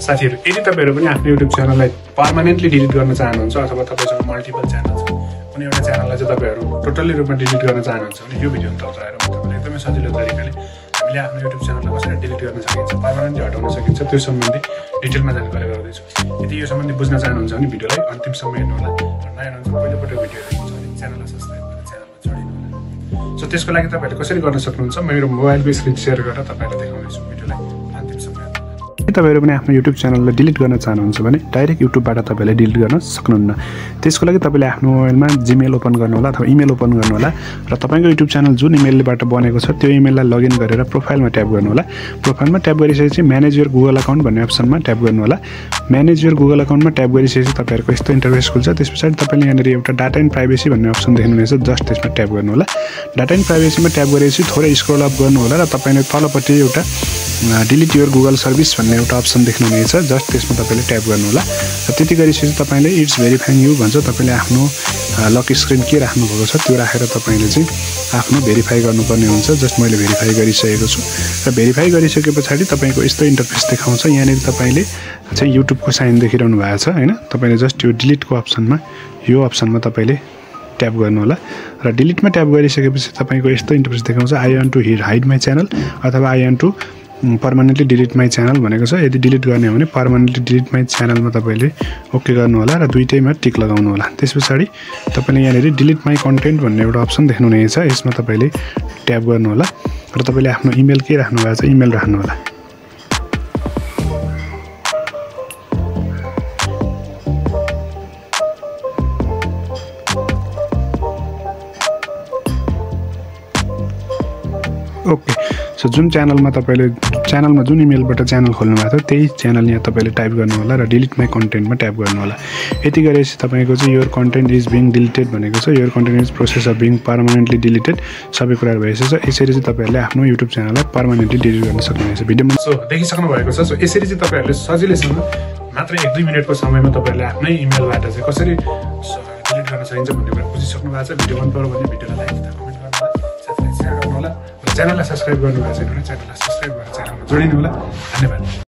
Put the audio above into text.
साथीहरु यदि तपाईहरु पनि आफ्नो YouTube च्यानललाई पर्मानेन्टली डिलिट गर्न चाहनुहुन्छ अथवा तपाईसँग मल्टिपल च्यानल छ कुनै एउटा च्यानललाई चाहिँ तपाईहरु टोटल्ली रूपमा डिलिट गर्न चाहनुहुन्छ भने यो भिडियो तल आएर म तपाईलाई एकदमै सजिलो तरिकाले हामीले आफ्नो YouTube च्यानललाई कसरी डिलिट गर्न सकिन्छ पर्मानेन्टली हटाउन सकिन्छ त्यो सम्बन्धी डिटेलमा जानकारी गराउँदै छु यदि यो सम्बन्धी बुझ्न चाहनुहुन्छ भने भिडियोलाई अन्तिमसम्म हेर्नु होला र नयाँ हुनुहुन्छ पहिलोपटक भिडियो हेर्नुहुन्छ भने च्यानललाई सब्स्क्राइब गरेर च्यानलमा जोडिनु होला सो त्यसको लागि तपाईहरुले कसरी गर्न सक्नुहुन्छ म मेरो मोबाइलको स्क्रिन शेयर गरेर तपाईहरुलाई देखाउँदै छु भिडियोलाई अन्तिमसम्म हेर्नु तपाईहरु पनि आफ्नो YouTube च्यानललाई डिलिट गर्न चाहनुहुन्छ भने डाइरेक्ट YouTubeबाट तपाईले डिलिट गर्न सक्नुहुन्न त्यसको लागि तपाईले आफ्नो मोबाइलमा Gmail ओपन गर्नु होला अथवा इमेल ओपन गर्नु होला र तपाईको YouTube च्यानल जुन इमेलबाट बनेको छ त्यो इमेललाई लगइन गरेर प्रोफाइलमा ट्याप गर्नु होला प्रोफाइलमा ट्याप गरिसकेपछि म्यानेज योर गुगल अकाउन्ट भन्ने अप्सनमा ट्याप गर्नु होला म्यानेज योर गुगल अकाउन्टमा ट्याप गरिसकेपछि तपाईहरुको यस्तो इन्टरफेस खुल्छ त्यसपछि तपाईले यहाँनेर एउटा डाटा एन्ड प्राइभेसी भन्ने अप्सन देख्नुहुनेछ जस्ट त्यसमा ट्याप गर्नु होला डाटा एन्ड प्राइभेसीमा ट्याप गरेपछि थोरै स्क्रल अप गर्नु होला र तपाईले तलपट्टि एउटा डिलिट योर गुगल सर्भिस भन्ने एउटा अप्सन देख्नुहुनेछ जस्ट त्यसमा तपाईले ट्याप गर्नु होला र त्यति गरिसकेपछि तपाईले इट्स भेरिफाइङ यु भन्छ तपाईले आफ्नो लक स्क्रिन के राख्नु भएको छ त्यो राखेर तपाईले चाहिँ आफ्नो भेरिफाई गर्नुपर्ने हुन्छ जस्ट मैले भेरिफाई गरिसकेको छु र भेरिफाई गरिसकेपछि तपाईको यस्तो इन्टरफेस देखाउँछ यहाँनेर तपाईले चाहिँ YouTube को साइन देखिरहनु भएको छ हैन तपाईले जस्ट यो डिलिट को अप्सनमा यो अप्सनमा तपाईले ट्याप गर्नु होला र डिलिटमा ट्याप गरिसकेपछि तपाईको यस्तो इन्टरफेस देखाउँछ I want to hide my channel अथवा I want to permanently delete my channel भनेको छ यदि डिलिट गर्ने हो भने पर्मानेन्टली डिलिट माई च्यानलमा तपाईले ओके गर्नु होला र दुईटैमा टिक लगाउनु होला त्यसपछि तपाईले यहाँनेर डिलिट माई कन्टेन्ट भन्ने एउटा अप्सन देख्नुहुनेछ यसमा तपाईले ट्याप गर्नु होला र तपाईले आफ्नो इमेल के राख्नु भएको छ इमेल राख्नु होला ओके सो जुन च्यानलमा तपाईले च्यानलमा जुन इमेलबाट च्यानल खोल्नु भएको थियो त्यही च्यानल यहाँ तपाईले टाइप गर्नु होला र डिलिट माई कन्टेन्टमा ट्याप गर्नु होला यति गरेपछि तपाईको चाहिँ your content is being deleted भनेको छ your content is process of being permanently deleted सबै कुराहरु भइसकेछ यसरी चाहिँ तपाईहरुले आफ्नो YouTube च्यानललाई पर्मानेन्टली डिलिट गर्न सक्नुहुनेछ भिडियोमा सो देखिसक्नु भएको छ सो यसरी चाहिँ तपाईहरुले सजिलैसँग मात्र 1-2 मिनेटको समयमा तपाईहरुले आफ्नै इमेलबाट चाहिँ कसरी डिलिट गर्न सकिन्छ भन्ने कुरा बुझिसक्नु भएको छ भिडियो मन पर्यो भने भिडियोलाई लाइक तथा कमेन्ट गर्नु होला साथै शेयर गर्नु होला च्यानललाई सब्स्क्राइब गर्नु भएको छैन भने च्यानललाई सब्स्क्राइब गरेर च्यानलमा जोडिनु होला धन्यवाद